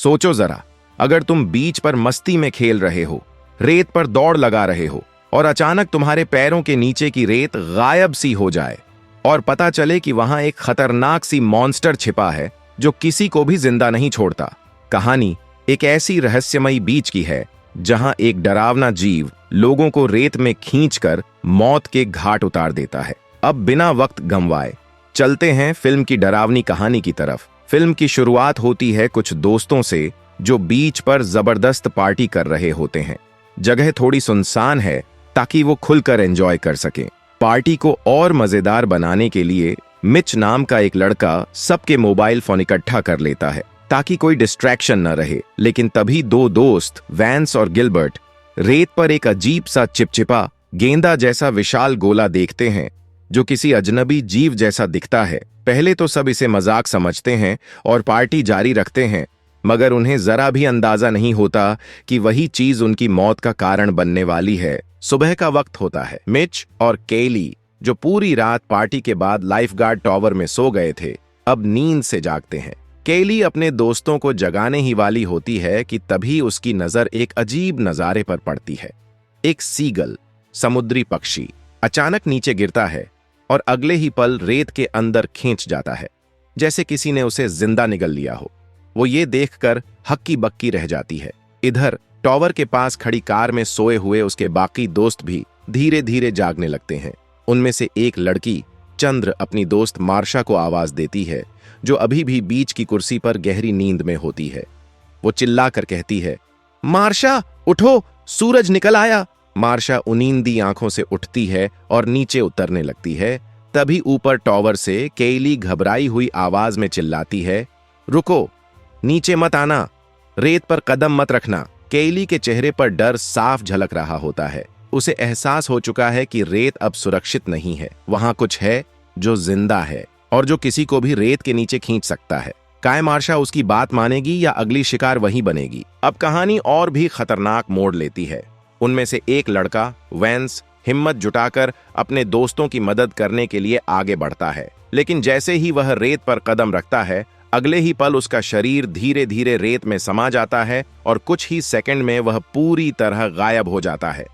सोचो जरा, अगर तुम बीच पर मस्ती में खेल रहे हो, रेत पर दौड़ लगा रहे हो और अचानक तुम्हारे पैरों के नीचे की रेत गायब सी हो जाए और पता चले कि वहां एक खतरनाक सी मॉन्स्टर छिपा है जो किसी को भी जिंदा नहीं छोड़ता। कहानी एक ऐसी रहस्यमयी बीच की है जहां एक डरावना जीव लोगों को रेत में खींचकर मौत के घाट उतार देता है। अब बिना वक्त गंवाए चलते हैं फिल्म की डरावनी कहानी की तरफ। फिल्म की शुरुआत होती है कुछ दोस्तों से जो बीच पर जबरदस्त पार्टी कर रहे होते हैं। जगह थोड़ी सुनसान है ताकि वो खुलकर एंजॉय कर सकें। पार्टी को और मजेदार बनाने के लिए मिच नाम का एक लड़का सबके मोबाइल फोन इकट्ठा कर लेता है ताकि कोई डिस्ट्रैक्शन न रहे। लेकिन तभी दो दोस्त वैंस और गिलबर्ट रेत पर एक अजीब सा चिपचिपा गेंदा जैसा विशाल गोला देखते हैं जो किसी अजनबी जीव जैसा दिखता है। पहले तो सब इसे मजाक समझते हैं और पार्टी जारी रखते हैं, मगर उन्हें जरा भी अंदाजा नहीं होता कि वही चीज उनकी मौत का कारण बनने वाली है। सुबह का वक्त होता है। मिच और केली जो पूरी रात पार्टी के बाद लाइफगार्ड टॉवर में सो गए थे, अब नींद से जागते हैं। केली अपने दोस्तों को जगाने ही वाली होती है कि तभी उसकी नजर एक अजीब नजारे पर पड़ती है। एक सीगल, समुद्री पक्षी, अचानक नीचे गिरता है और अगले ही पल रेत के अंदर खींच जाता है, जैसे किसी ने उसे जिंदा निगल लिया हो। वो ये देखकर हक्की बक्की रह जाती है। इधर टॉवर के पास खड़ी कार में सोए हुए उसके बाकी दोस्त भी धीरे धीरे जागने लगते हैं। उनमें से एक लड़की चंद्र अपनी दोस्त मार्शा को आवाज देती है जो अभी भी बीच की कुर्सी पर गहरी नींद में होती है। वो चिल्लाकर कहती है, मार्शा उठो, सूरज निकल आया। मार्शा उनींदी आंखों से उठती है और नीचे उतरने लगती है। तभी ऊपर टॉवर से केली घबराई हुई आवाज में चिल्लाती है, रुको, नीचे मत आना, रेत पर कदम मत रखना। केली के चेहरे पर डर साफ झलक रहा होता है। उसे एहसास हो चुका है कि रेत अब सुरक्षित नहीं है। वहां कुछ है जो जिंदा है और जो किसी को भी रेत के नीचे खींच सकता है। काय मार्शा उसकी बात मानेगी या अगली शिकार वही बनेगी? अब कहानी और भी खतरनाक मोड़ लेती है। उनमें से एक लड़का वैंस हिम्मत जुटाकर अपने दोस्तों की मदद करने के लिए आगे बढ़ता है, लेकिन जैसे ही वह रेत पर कदम रखता है, अगले ही पल उसका शरीर धीरे धीरे रेत में समा जाता है और कुछ ही सेकंड में वह पूरी तरह गायब हो जाता है।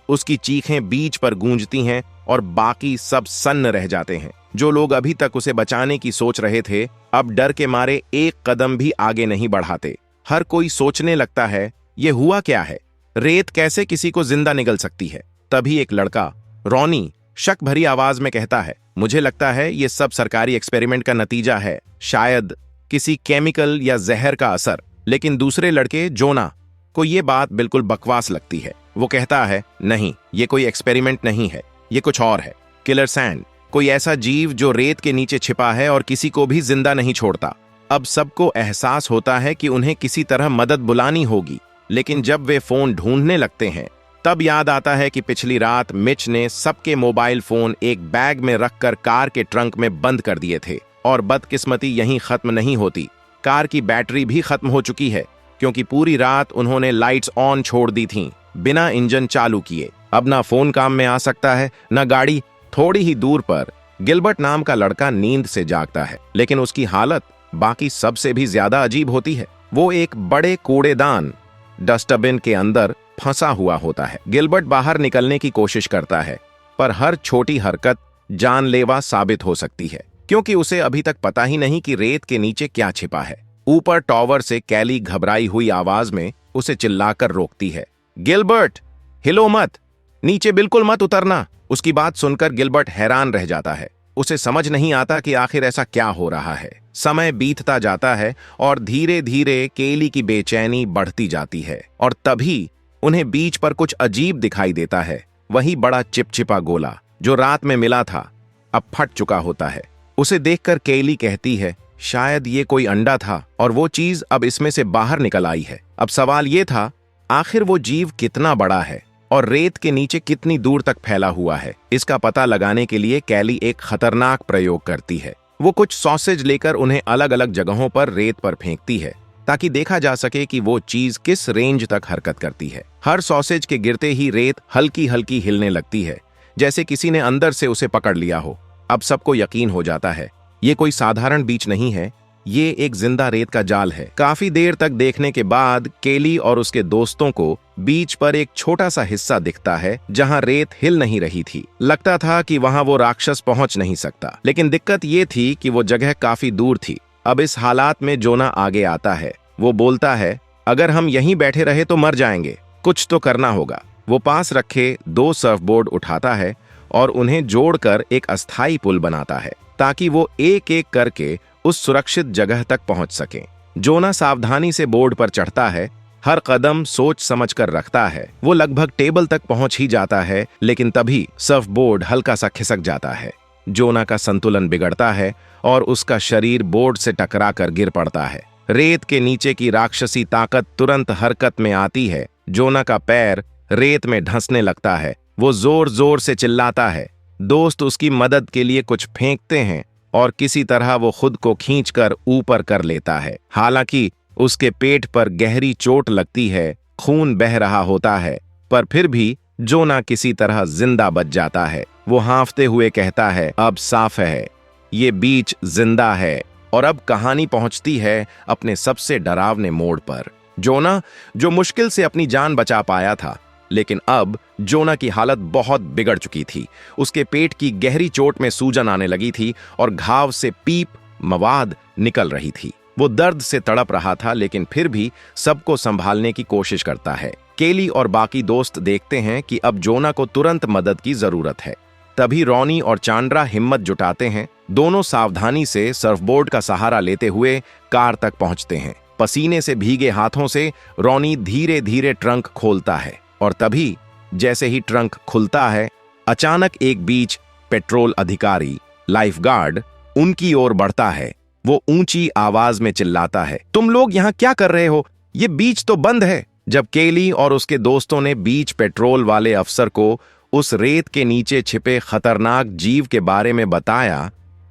उसकी चीखें बीच पर गूंजती हैं और बाकी सब सन्न रह जाते हैं। जो लोग अभी तक उसे बचाने की सोच रहे थे, अब डर के मारे एक कदम भी आगे नहीं बढ़ाते। हर कोई सोचने लगता है, ये हुआ क्या है? रेत कैसे किसी को जिंदा निगल सकती है? तभी एक लड़का रॉनी शक भरी आवाज में कहता है, मुझे लगता है ये सब सरकारी एक्सपेरिमेंट का नतीजा है, शायद किसी केमिकल या जहर का असर। लेकिन दूसरे लड़के जोना को ये बात बिल्कुल बकवास लगती है। वो कहता है, नहीं, ये कोई एक्सपेरिमेंट नहीं है, ये कुछ और है। किलर सैंड, कोई ऐसा जीव जो रेत के नीचे छिपा है और किसी को भी जिंदा नहीं छोड़ता। अब सबको एहसास होता है कि उन्हें किसी तरह मदद बुलानी होगी, लेकिन जब वे फोन ढूंढने लगते हैं तब याद आता है कि पिछली रात मिच ने सबके मोबाइल फोन एक बैग में रखकर कार के ट्रंक में बंद कर दिए थे। और बदकिस्मती यहीं खत्म नहीं होती, कार की बैटरी भी खत्म हो चुकी है क्योंकि पूरी रात उन्होंने लाइट्स ऑन छोड़ दी थीं, बिना इंजन चालू किए। अब ना फोन काम में आ सकता है, ना गाड़ी। थोड़ी ही दूर पर गिलबर्ट नाम का लड़का नींद से जागता है, लेकिन उसकी हालत बाकी सबसे भी ज्यादा अजीब होती है। वो एक बड़े कूड़ेदान डस्टबिन के अंदर फंसा हुआ होता है। गिलबर्ट बाहर निकलने की कोशिश करता है, पर हर छोटी हरकत जानलेवा साबित हो सकती है क्योंकि उसे अभी तक पता ही नहीं कि रेत के नीचे क्या छिपा है। ऊपर टॉवर से कैली घबराई हुई आवाज में उसे चिल्लाकर रोकती है, गिलबर्ट, हिलो मत, नीचे बिल्कुल मत उतरना। उसकी बात सुनकर गिलबर्ट हैरान रह जाता है। उसे समझ नहीं आता कि आखिर ऐसा क्या हो रहा है। समय बीतता जाता है और धीरे धीरे केली की बेचैनी बढ़ती जाती है और तभी उन्हें बीच पर कुछ अजीब दिखाई देता है। वही बड़ा चिपचिपा गोला जो रात में मिला था अब फट चुका होता है। उसे देखकर केली कहती है, शायद ये कोई अंडा था और वो चीज अब इसमें से बाहर निकल आई है। अब सवाल ये था, आखिर वो जीव कितना बड़ा है और रेत के नीचे कितनी दूर तक फैला हुआ है? इसका पता लगाने के लिए कैली एक खतरनाक प्रयोग करती है। वो कुछ सॉसेज लेकर उन्हें अलग अलग जगहों पर रेत पर फेंकती है ताकि देखा जा सके कि वो चीज किस रेंज तक हरकत करती है। हर सॉसेज के गिरते ही रेत हल्की हल्की हिलने लगती है, जैसे किसी ने अंदर से उसे पकड़ लिया हो। अब सबको यकीन हो जाता है ये कोई साधारण बीच नहीं है, ये एक जिंदा रेत का जाल है। काफी देर तक देखने के बाद केली और उसके दोस्तों को बीच पर एक छोटा सा हिस्सा दिखता है जहां रेत हिल नहीं रही थी। लगता था कि वहां वो राक्षस पहुंच नहीं सकता, लेकिन दिक्कत ये थी कि वो जगह काफी दूर थी। अब इस हालात में जोना आगे आता है। वो बोलता है, अगर हम यहीं बैठे रहे तो मर जाएंगे, कुछ तो करना होगा। वो पास रखे 2 सर्फबोर्ड उठाता है और उन्हें जोड़कर एक अस्थायी पुल बनाता है ताकि वो एक एक करके उस सुरक्षित जगह तक पहुंच सके। जोना सावधानी से बोर्ड पर चढ़ता है, हर कदम सोच समझकर रखता है। वो लगभग टेबल तक पहुंच ही जाता है, लेकिन तभी सर्फबोर्ड हल्का सा खिसक जाता है। जोना का संतुलन बिगड़ता है और उसका शरीर बोर्ड से टकराकर गिर पड़ता है। रेत के नीचे की राक्षसी ताकत तुरंत हरकत में आती है। जोना का पैर रेत में धंसने लगता है। वो जोर जोर से चिल्लाता है। दोस्त उसकी मदद के लिए कुछ फेंकते हैं और किसी तरह वो खुद को खींचकर ऊपर कर लेता है। हालांकि उसके पेट पर गहरी चोट लगती है, खून बह रहा होता है, पर फिर भी जोना किसी तरह जिंदा बच जाता है। वो हांफते हुए कहता है, अब साफ है, ये बीच जिंदा है। और अब कहानी पहुंचती है अपने सबसे डरावने मोड़ पर। जोना, जो मुश्किल से अपनी जान बचा पाया था, लेकिन अब जोना की हालत बहुत बिगड़ चुकी थी। उसके पेट की गहरी चोट में सूजन आने लगी थी और घाव से पीप मवाद निकल रही थी। वो दर्द से तड़प रहा था, लेकिन फिर भी सबको संभालने की कोशिश करता है। केली और बाकी दोस्त देखते हैं कि अब जोना को तुरंत मदद की जरूरत है। तभी रॉनी और चांड्रा हिम्मत जुटाते हैं। दोनों सावधानी से सर्फबोर्ड का सहारा लेते हुए कार तक पहुंचते हैं। पसीने से भीगे हाथों से रॉनी धीरे धीरे ट्रंक खोलता है और तभी जैसे ही ट्रंक खुलता है, अचानक एक बीच पेट्रोल अधिकारी लाइफगार्ड उनकी ओर बढ़ता है। वो ऊंची आवाज में चिल्लाता है, तुम लोग यहाँ क्या कर रहे हो? ये बीच तो बंद है। जब केली और उसके दोस्तों ने बीच पेट्रोल वाले अफसर को उस रेत के नीचे छिपे खतरनाक जीव के बारे में बताया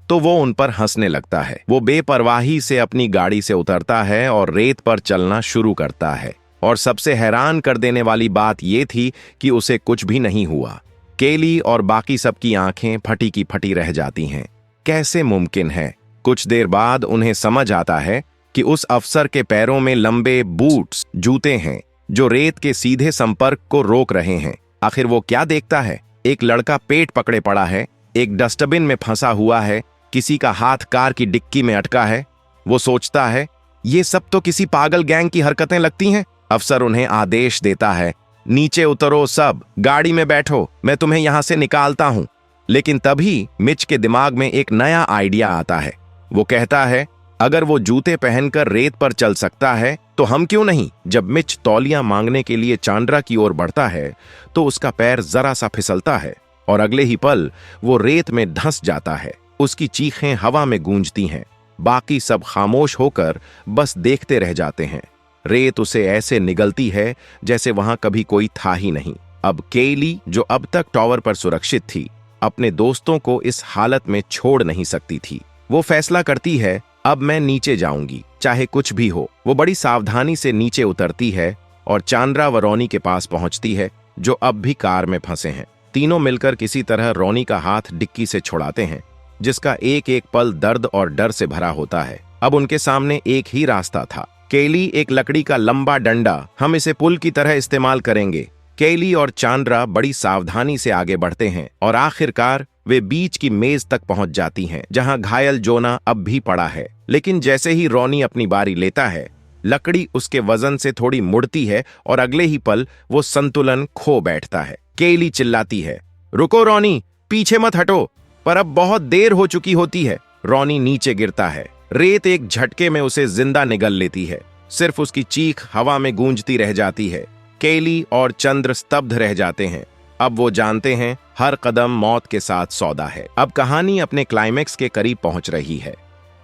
तो वो उन पर हंसने लगता है। वो बेपरवाही से अपनी गाड़ी से उतरता है और रेत पर चलना शुरू करता है। और सबसे हैरान कर देने वाली बात ये थी कि उसे कुछ भी नहीं हुआ। केली और बाकी सबकी आंखें फटी की फटी रह जाती हैं। कैसे मुमकिन है? कुछ देर बाद उन्हें समझ आता है कि उस अफसर के पैरों में लंबे बूट्स, जूते हैं जो रेत के सीधे संपर्क को रोक रहे हैं। आखिर वो क्या देखता है? एक लड़का पेट पकड़े पड़ा है, एक डस्टबिन में फंसा हुआ है, किसी का हाथ कार की डिक्की में अटका है। वो सोचता है, ये सब तो किसी पागल गैंग की हरकतें लगती हैं। अफसर उन्हें आदेश देता है, नीचे उतरो सब, गाड़ी में बैठो, मैं तुम्हें यहां से निकालता हूं। लेकिन तभी मिच के दिमाग में एक नया आइडिया आता है। वो कहता है, अगर वो जूते पहनकर रेत पर चल सकता है तो हम क्यों नहीं? जब मिच तौलियां मांगने के लिए चांड्रा की ओर बढ़ता है तो उसका पैर जरा सा फिसलता है और अगले ही पल वो रेत में धंस जाता है। उसकी चीखें हवा में गूंजती हैं। बाकी सब खामोश होकर बस देखते रह जाते हैं। रेत उसे ऐसे निगलती है जैसे वहां कभी कोई था ही नहीं। अब केली, जो अब तक टॉवर पर सुरक्षित थी, अपने दोस्तों को इस हालत में छोड़ नहीं सकती थी। वो फैसला करती है, अब मैं नीचे जाऊंगी, चाहे कुछ भी हो। वो बड़ी सावधानी से नीचे उतरती है और चांद्रा व रॉनी के पास पहुंचती है, जो अब भी कार में फंसे हैं। तीनों मिलकर किसी तरह रॉनी का हाथ डिक्की से छुड़ाते हैं, जिसका एक एक पल दर्द और डर से भरा होता है। अब उनके सामने एक ही रास्ता था। केली एक लकड़ी का लंबा डंडा, हम इसे पुल की तरह इस्तेमाल करेंगे। केली और चांद्रा बड़ी सावधानी से आगे बढ़ते हैं और आखिरकार वे बीच की मेज तक पहुंच जाती हैं, जहां घायल जोना अब भी पड़ा है। लेकिन जैसे ही रॉनी अपनी बारी लेता है, लकड़ी उसके वजन से थोड़ी मुड़ती है और अगले ही पल वो संतुलन खो बैठता है। केली चिल्लाती है, रुको रॉनी, पीछे मत हटो, पर अब बहुत देर हो चुकी होती है। रॉनी नीचे गिरता है। रेत एक झटके में उसे जिंदा निगल लेती है। सिर्फ उसकी चीख हवा में गूंजती रह जाती है। केली और चंद्र स्तब्ध रह जाते हैं। अब वो जानते हैं हर कदम मौत के साथ सौदा है। अब कहानी अपने क्लाइमेक्स के करीब पहुंच रही है।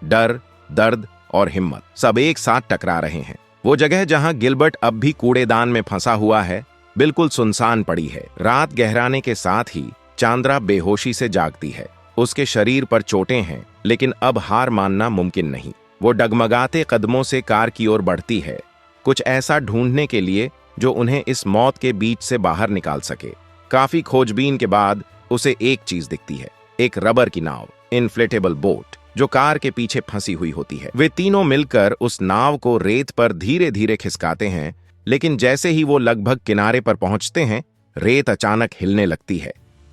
डर, दर्द और हिम्मत सब एक साथ टकरा रहे हैं। वो जगह जहां गिलबर्ट अब भी कूड़ेदान में फंसा हुआ है, बिल्कुल सुनसान पड़ी है। रात गहराने के साथ ही चांद्रा बेहोशी से जागती है। उसके शरीर पर चोटें हैं, लेकिन अब हार मानना मुमकिन नहीं। वो डगमगाते कदमों से कार की ओर बढ़ती है, कुछ ऐसा ढूंढने के लिए जो उन्हें इस मौत के बीच से बाहर निकाल सके। काफी खोजबीन के बाद उसे एक चीज दिखती है, एक रबर की नाव, इन्फ्लेटेबल बोट। जो कार के पीछे फंसी हुई होती है। वे तीनों मिलकर उस नाव को रेत पर धीरे धीरे खिसकाते हैं, लेकिन जैसे ही वो लगभग किनारे पर पहुंचते हैं, रेत अचानक हिलने लगती है।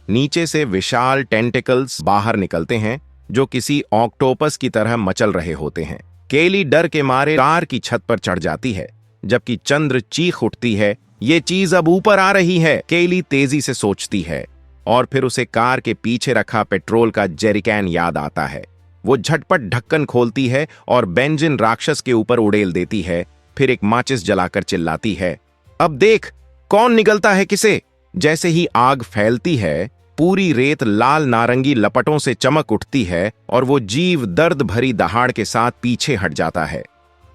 नीचे से विशाल टेंटिकल्स बाहर निकलते हैं जो किसी ऑक्टोपस की तरह मचल रहे होते हैं। केली डर के मारे कार की छत पर चढ़ जाती है, जबकि चंद्र चीख उठती है, ये चीज अब ऊपर आ रही है। केली तेजी से सोचती है और फिर उसे कार के पीछे रखा पेट्रोल का जेरिकैन याद आता है। वो झटपट ढक्कन खोलती है और बेंजिन राक्षस के ऊपर उड़ेल देती है, फिर एक माचिस जलाकर चिल्लाती है, अब देख कौन निगलता है किसे। जैसे ही आग फैलती है, पूरी रेत लाल नारंगी लपटों से चमक उठती है और वो जीव दर्द भरी दहाड़ के साथ पीछे हट जाता है।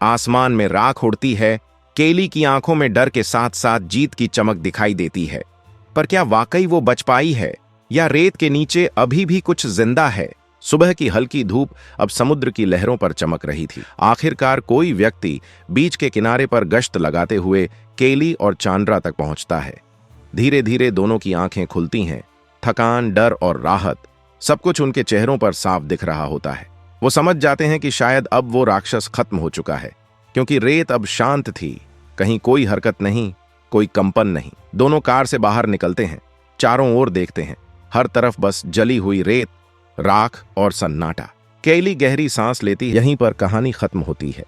आसमान में राख उड़ती है। केली की आंखों में डर के साथ साथ जीत की चमक दिखाई देती है। पर क्या वाकई वो बच पाई है या रेत के नीचे अभी भी कुछ जिंदा है? सुबह की हल्की धूप अब समुद्र की लहरों पर चमक रही थी। आखिरकार कोई व्यक्ति बीच के किनारे पर गश्त लगाते हुए केली और चांद्रा तक पहुंचता है। धीरे धीरे दोनों की आंखें खुलती हैं। थकान, डर और राहत सब कुछ उनके चेहरों पर साफ दिख रहा होता है। वो समझ जाते हैं कि शायद अब वो राक्षस खत्म हो चुका है, क्योंकि रेत अब शांत थी। कहीं कोई हरकत नहीं, कोई कंपन नहीं। दोनों कार से बाहर निकलते हैं, चारों ओर देखते हैं। हर तरफ बस जली हुई रेत, राख और सन्नाटा। केली गहरी सांस लेती है। यहीं पर कहानी खत्म होती है।